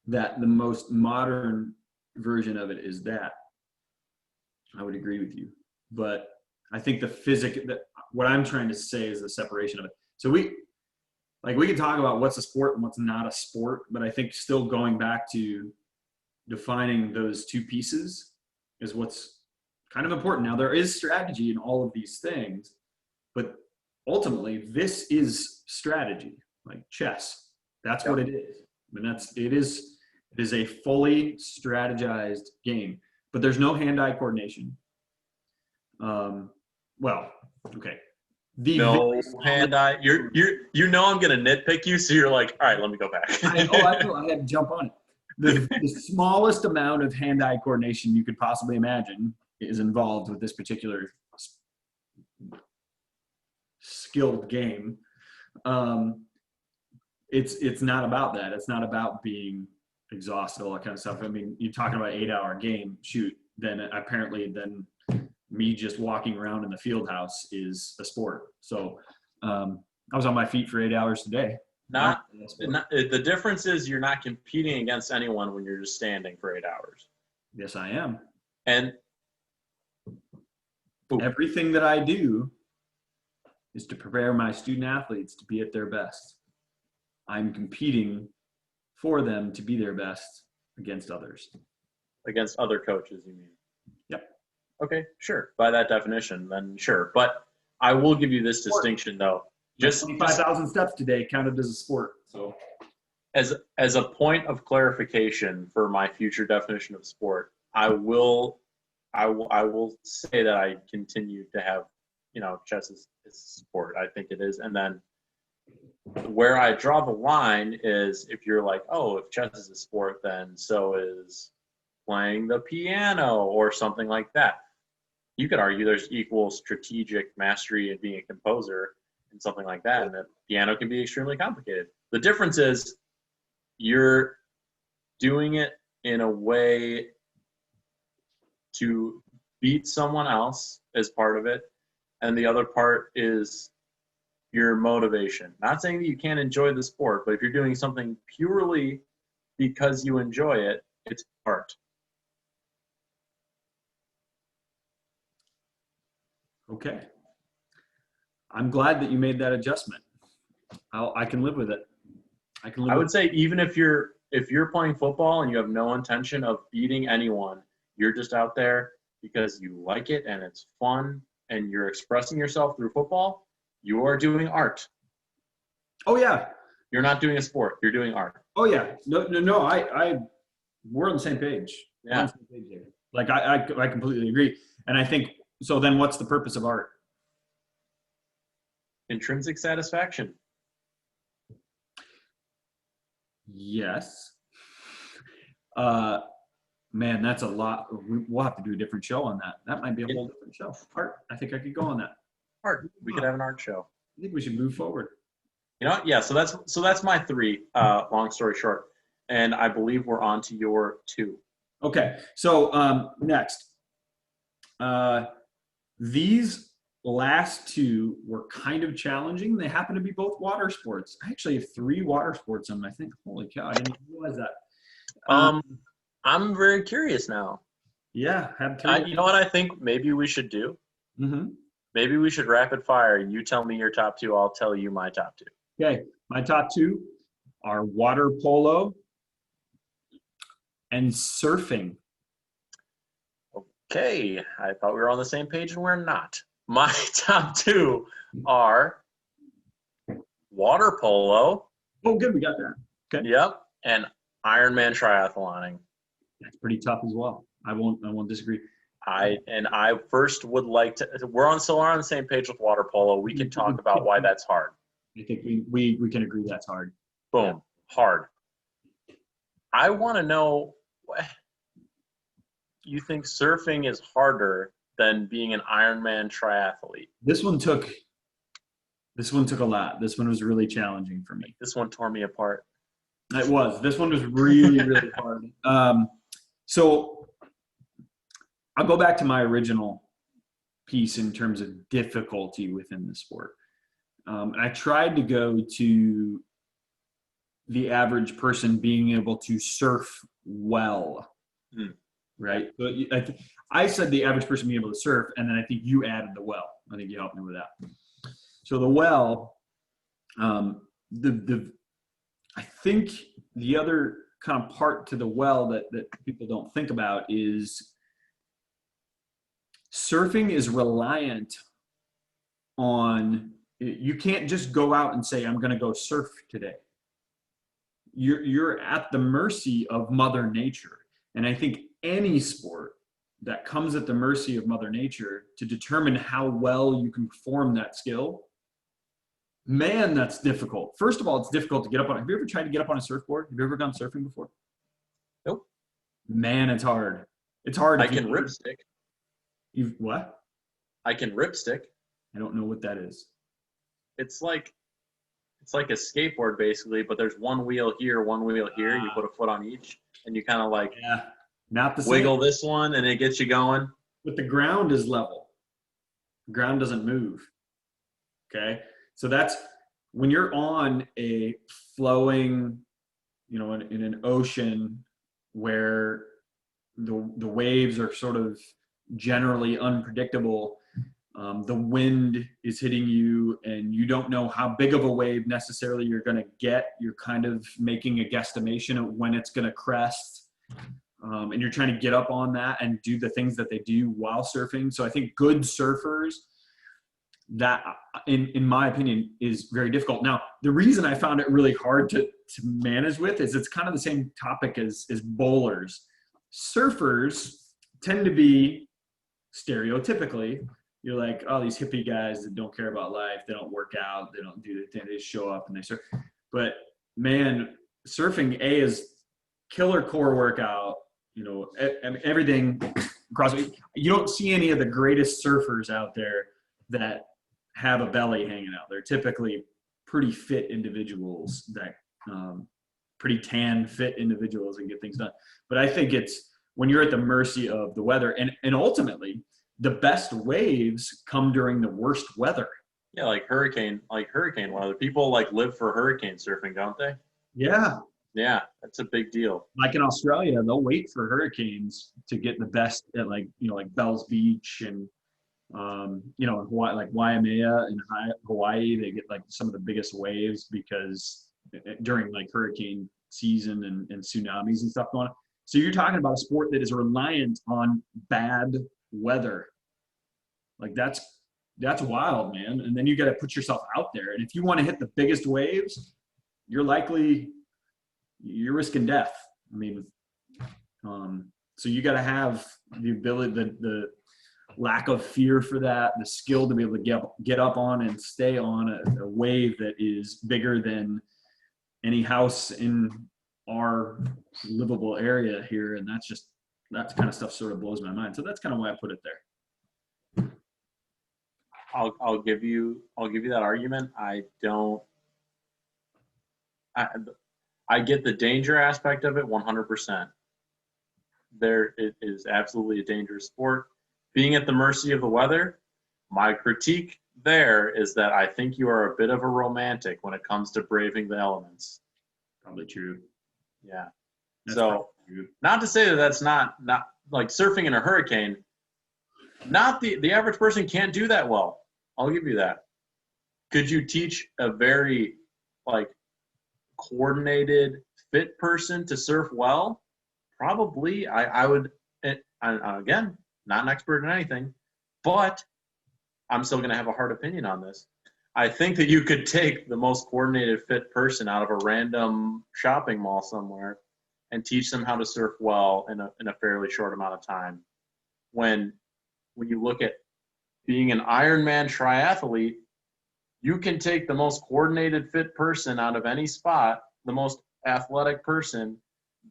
that the most modern version of it is that. I would agree with you, but I think what I'm trying to say is the separation of it. So we can talk about what's a sport and what's not a sport, but I think still going back to defining those two pieces is what's kind of important. Now there is strategy in all of these things, but ultimately this is strategy, like chess. That's what it is. I mean, it is a fully strategized game, but there's no hand-eye coordination. Well, okay. No hand-eye. I'm gonna nitpick you, so you're like, all right, let me go back. I know. I had to jump on it. The smallest amount of hand-eye coordination you could possibly imagine is involved with this particular skilled game. It's not about that. It's not about being exhausted, all that kind of stuff. I mean, you're talking about 8-hour game, shoot, then apparently me just walking around in the field house is a sport. So I was on my feet for 8 hours today. The difference is you're not competing against anyone when you're just standing for 8 hours. Yes, I am. And everything that I do is to prepare my student athletes to be at their best. I'm competing for them to be their best against others. Against other coaches, you mean? Yep. Okay, sure. By that definition, then sure. But I will give you this distinction, though. Just 25,000 steps today counted as a sport. So, as a point of clarification for my future definition of sport, I will say that I continue to have, chess is sport. I think it is. And then where I draw the line is if you're like, oh, if chess is a sport, then so is playing the piano or something like that. You could argue there's equal strategic mastery in being a composer and something like that, and the piano can be extremely complicated. The difference is you're doing it in a way to beat someone else as part of it, and the other part is your motivation. Not saying that you can't enjoy the sport, but if you're doing something purely because you enjoy it, it's art. Okay. I'm glad that you made that adjustment. I can live with it. I would say even if you're playing football and you have no intention of beating anyone, you're just out there because you like it and it's fun and you're expressing yourself through football, you are doing art. Oh yeah. You're not doing a sport. You're doing art. Oh yeah. No. We're on the same page. Yeah. We're on the same page here. Like I completely agree. And I think so. Then what's the purpose of art? Intrinsic satisfaction. Yes. Man, that's a lot. We'll have to do a different show on that. That might be a whole different show. Art. I think I could go on that. Art. We could have an art show. I think we should move forward. You know what? Yeah. So that's my 3. Long story short, and I believe we're on to your 2. Okay. So next, these last 2 were kind of challenging. They happen to be both water sports. I actually have 3 water sports on them. I think. Holy cow! I didn't realize that. I'm very curious now. Yeah, have 3. You know what I think maybe we should do? Mm-hmm. Maybe we should rapid fire. You tell me your top 2. I'll tell you my top 2. Okay, my top 2 are water polo and surfing. Okay, I thought we were on the same page and we're not. My top 2 are water polo. Oh, good, we got that. Okay. Yep. And Ironman triathloning. That's pretty tough as well. I won't disagree. I first would like to. We're on the same page with water polo. We can talk about why that's hard. I think we can agree that's hard. Boom, Yeah. hard. I want to know. You think surfing is harder than being an Ironman triathlete? This one took a lot. This one was really challenging for me. This one tore me apart. It was. This one was really, really hard. So I'll go back to my original piece in terms of difficulty within the sport. I tried to go to the average person being able to surf well, right? But I said the average person being able to surf, and then I think you added the well. I think you helped me with that. So the well, I think the other kind of part to the well that people don't think about is surfing is reliant on, you can't just go out and say, I'm going to go surf today. You're at the mercy of Mother Nature. And I think any sport that comes at the mercy of Mother Nature to determine how well you can perform that skill, man, that's difficult. First of all, it's difficult to get up on. Have you ever tried to get up on a surfboard? Have you ever gone surfing before? Nope. Man, it's hard. It's hard. I can ripstick. You've what? I can ripstick. I don't know what that is. It's like a skateboard basically, but there's one wheel here, one wheel here. You put a foot on each, and you kind of like not the same. Wiggle this one, and it gets you going. But the ground is level. The ground doesn't move. Okay, so that's when you're on a flowing, in an ocean where the waves are sort of generally unpredictable. The wind is hitting you and you don't know how big of a wave necessarily you're going to get. You're kind of making a guesstimation of when it's going to crest. And you're trying to get up on that and do the things that they do while surfing. So I think good surfers, that in my opinion is very difficult. Now, the reason I found it really hard to manage with is it's kind of the same topic as bowlers. Surfers tend to be stereotypically, you're like, oh, these hippie guys that don't care about life, they don't work out, they don't do the thing, they just show up and they surf. But man, surfing is killer core workout, everything across. You don't see any of the greatest surfers out there that have a belly hanging out. They're typically pretty fit individuals that pretty tan, fit individuals and get things done. But I think it's when you're at the mercy of the weather, and ultimately the best waves come during the worst weather. Yeah, like hurricane weather. People live for hurricane surfing, don't they? Yeah. Yeah, that's a big deal. Like in Australia, they'll wait for hurricanes to get the best at like Bells Beach and Hawaii, like Waimea in Hawaii, they get like some of the biggest waves because during like hurricane season and tsunamis and stuff going on. So you're talking about a sport that is reliant on bad weather. Like that's wild, man. And then you got to put yourself out there. And if you want to hit the biggest waves, you're risking death. I mean, so you got to have the ability, the lack of fear for that, the skill to be able to get up on and stay on a wave that is bigger than any house in our livable area here. And that kind of stuff sort of blows my mind. So that's kind of why I put it there. I'll give you that argument. I get the danger aspect of it 100%. It is absolutely a dangerous sport. Being at the mercy of the weather, my critique there is that I think you are a bit of a romantic when it comes to braving the elements. Probably true. Yeah. So not to say that that's not like surfing in a hurricane. Not the average person can't do that well. I'll give you that. Could you teach a very coordinated, fit person to surf well? Probably. I would. Again, not an expert in anything, but I'm still going to have a hard opinion on this. I think that you could take the most coordinated fit person out of a random shopping mall somewhere and teach them how to surf well in a fairly short amount of time. When you look at being an Ironman triathlete, you can take the most coordinated fit person out of any spot, the most athletic person.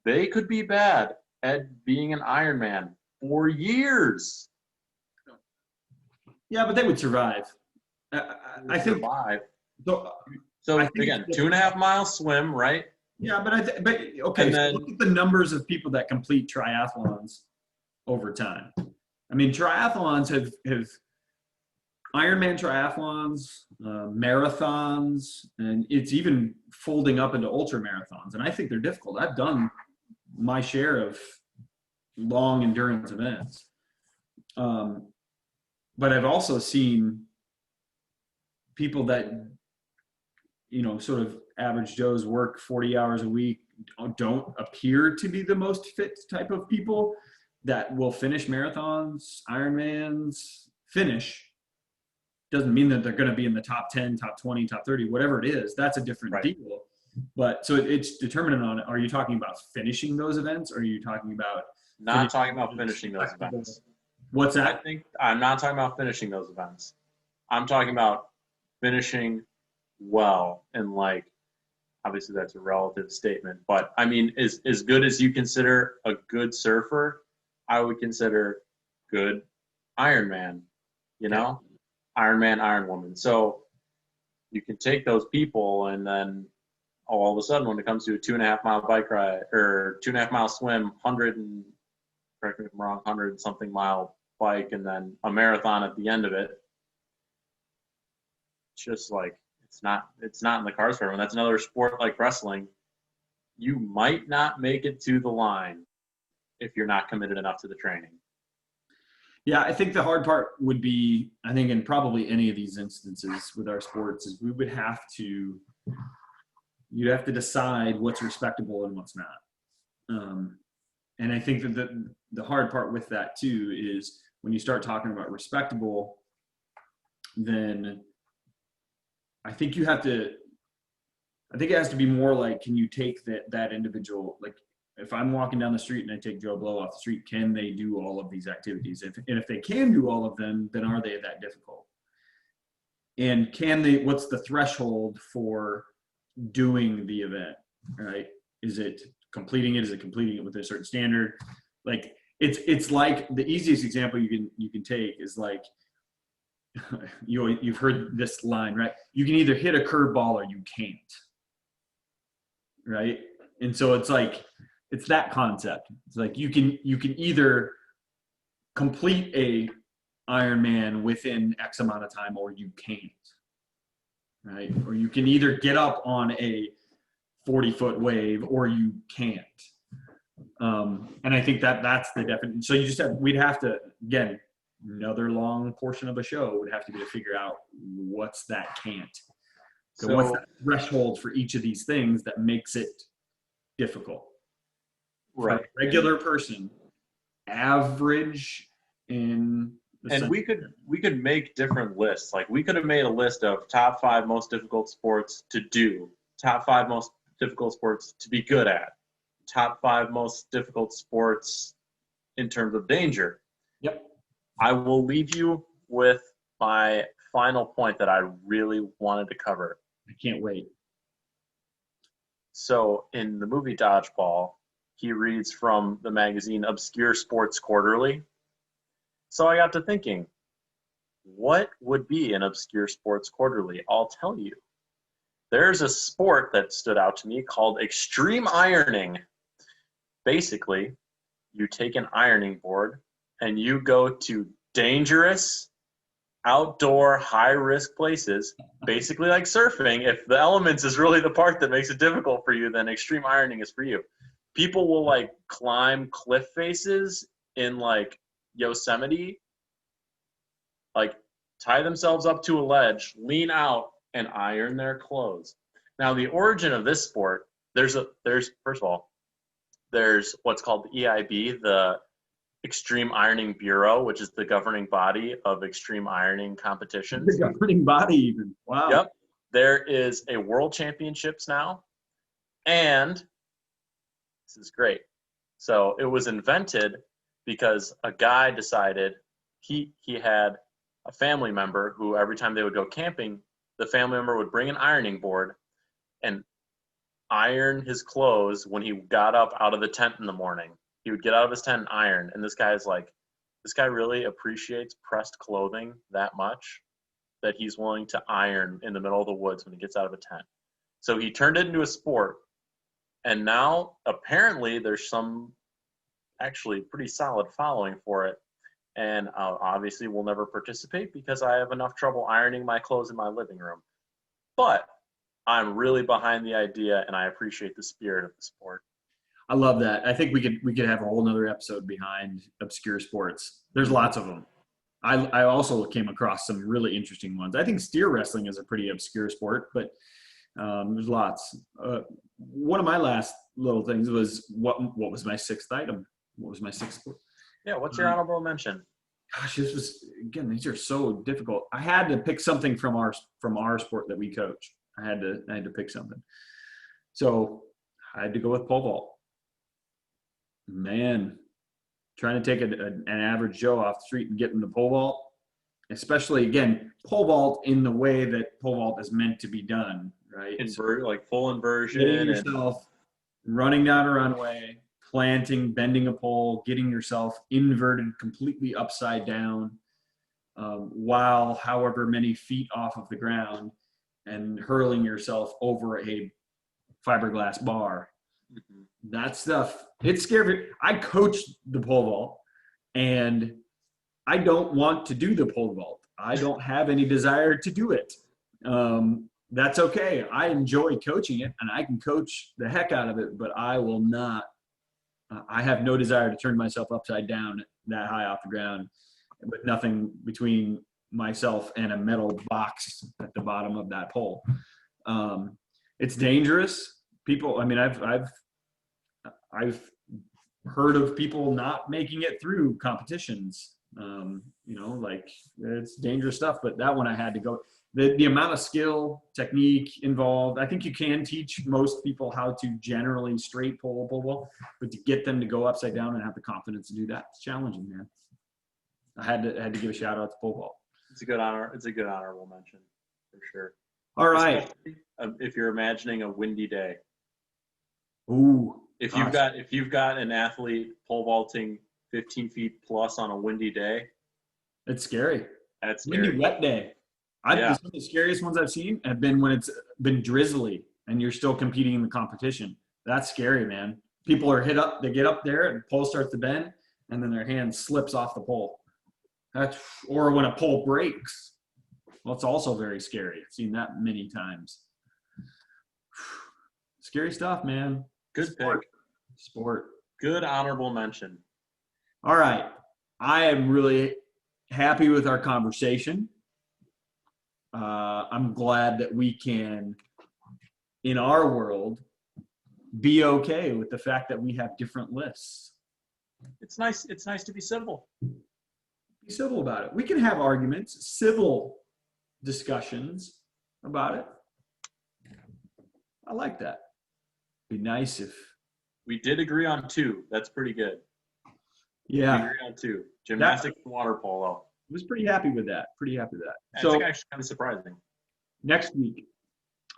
They could be bad at being an Ironman for years. Yeah, but they would survive. I think Survive. so. So I think again, 2.5 mile swim, right? yeah, but okay. And So then look at the numbers of people that complete triathlons over time. I mean, triathlons have Ironman triathlons, marathons, and it's even folding up into ultra marathons. And I think they're difficult. I've done my share of long endurance events, but I've also seen people that sort of average Joes work 40 hours a week, don't appear to be the most fit type of people that will finish marathons, Ironmans, finish. Doesn't mean that they're going to be in the top 10, top 20, top 30, whatever it is. That's a different deal. But so it's determinant on, are you talking about finishing those events? Or are you talking about not talking about finishing those events. What's that? I think I'm not talking about finishing those events. I'm talking about finishing well, and like, obviously that's a relative statement, but I mean, as good as you consider a good surfer, I would consider good Ironman, Ironman, Ironwoman. So you can take those people, and then all of a sudden, when it comes to a 2.5 mile bike ride or 2.5 mile swim, 100 and, correct me if I'm wrong, 100 something mile bike, and then a marathon at the end of it, it's just like, it's not in the cards for everyone. That's another sport like wrestling. You might not make it to the line if you're not committed enough to the training. Yeah, I think the hard part would be, I think in probably any of these instances with our sports, is you'd have to decide what's respectable and what's not. And I think that the hard part with that too is when you start talking about respectable, then I think it has to be more like, can you take that individual, like if I'm walking down the street and I take Joe Blow off the street, can they do all of these activities? And if they can do all of them, then are they that difficult? And what's the threshold for doing the event, right? Is it completing it? Is it completing it with a certain standard? Like it's like the easiest example you can take is like, you've heard this line, right? You can either hit a curveball or you can't, right? And so it's like, it's that concept. It's like you can either complete a Ironman within X amount of time or you can't, right? Or you can either get up on a 40-foot wave or you can't. And I think that's the definition. So we'd have to, again, another long portion of a show would have to be to figure out what's that can't. So what's that threshold for each of these things that makes it difficult? Right. For a regular person, average in the and we could make different lists. Like we could have made a list of top 5 most difficult sports to do, top 5 most difficult sports to be good at, top 5 most difficult sports in terms of danger. Yep. I will leave you with my final point that I really wanted to cover. I can't wait. So in the movie Dodgeball, he reads from the magazine Obscure Sports Quarterly. So I got to thinking, what would be an obscure sports quarterly? I'll tell you. There's a sport that stood out to me called extreme ironing. Basically, you take an ironing board and you go to dangerous, outdoor, high-risk places, basically like surfing. If the elements is really the part that makes it difficult for you, then extreme ironing is for you. People will like climb cliff faces in like Yosemite, like tie themselves up to a ledge, lean out, and iron their clothes. Now, the origin of this sport, there's first of all, there's what's called the EIB, the Extreme Ironing Bureau, which is the governing body of extreme ironing competitions. The governing body even. Wow. Yep. There is a world championships now, and this is great. So it was invented because a guy decided he had a family member who every time they would go camping, the family member would bring an ironing board and iron his clothes when he got up out of the tent in the morning. He would get out of his tent and iron. And this guy really appreciates pressed clothing that much that he's willing to iron in the middle of the woods when he gets out of a tent. So he turned it into a sport. And now apparently there's some actually pretty solid following for it. And obviously will never participate because I have enough trouble ironing my clothes in my living room. But I'm really behind the idea, and I appreciate the spirit of the sport. I love that. I think we could have a whole nother episode behind obscure sports. There's lots of them. I also came across some really interesting ones. I think steer wrestling is a pretty obscure sport, but there's lots. One of my last little things was what was my sixth item? What was my sixth sport? Yeah, what's your honorable mention? Gosh, this was, again, these are so difficult. I had to pick something from our sport that we coach. I had to pick something. So I had to go with pole vault. Man, trying to take an average Joe off the street and get into pole vault, especially, again, pole vault in the way that pole vault is meant to be done, right? Like full inversion. Getting yourself, running down a runway, planting, bending a pole, getting yourself inverted completely upside down while however many feet off of the ground and hurling yourself over a fiberglass bar. Mm-hmm. That stuff, it's scary. I coached the pole vault, and I don't want to do the pole vault. I don't have any desire to do it. That's okay. I enjoy coaching it, and I can coach the heck out of it, but I will not. I have no desire to turn myself upside down that high off the ground with nothing between myself and a metal box at the bottom of that pole. It's dangerous. People, I mean, I've heard of people not making it through competitions. Like it's dangerous stuff, but that one I had to go. The amount of skill, technique involved, I think you can teach most people how to generally straight pole, but to get them to go upside down and have the confidence to do that, it's challenging, man. I had to give a shout out to pole vault. It's a good honor. It's a good honorable mention for sure. All right. Especially, if you're imagining a windy day. Ooh. If you've got an athlete pole vaulting 15 feet plus on a windy day, it's scary. That's scary. Windy wet day. Some of the scariest ones I've seen have been when it's been drizzly and you're still competing in the competition. That's scary, man. People are hit up. They get up there and the pole starts to bend, and then their hand slips off the pole. Or when a pole breaks. Well, it's also very scary. I've seen that many times. Scary stuff, man. Good pick. Sport. Good honorable mention. All right. I am really happy with our conversation. I'm glad that we can, in our world, be okay with the fact that we have different lists. It's nice. It's nice to be civil. Be civil about it. We can have arguments, civil discussions about it. I like that. Be nice if we did agree on 2. That's pretty good. Yeah. We agreed on 2. Gymnastics and water polo. I was pretty happy with that. That's So actually kind of surprising. next week,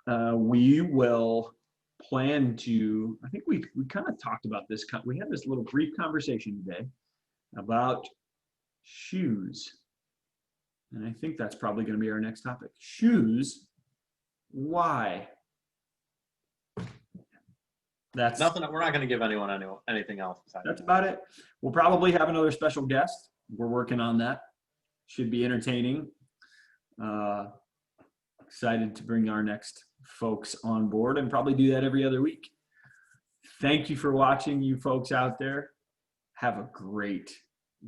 we will plan to, I think we kind of talked about this. We had this little brief conversation today about shoes. And I think that's probably going to be our next topic. Shoes. Why? That's nothing. We're not going to give anyone anything else. That's about it. We'll probably have another special guest. We're working on that. Should be entertaining. Excited to bring our next folks on board and probably do that every other week. Thank you for watching, you folks out there. Have a great,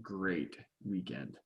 great weekend.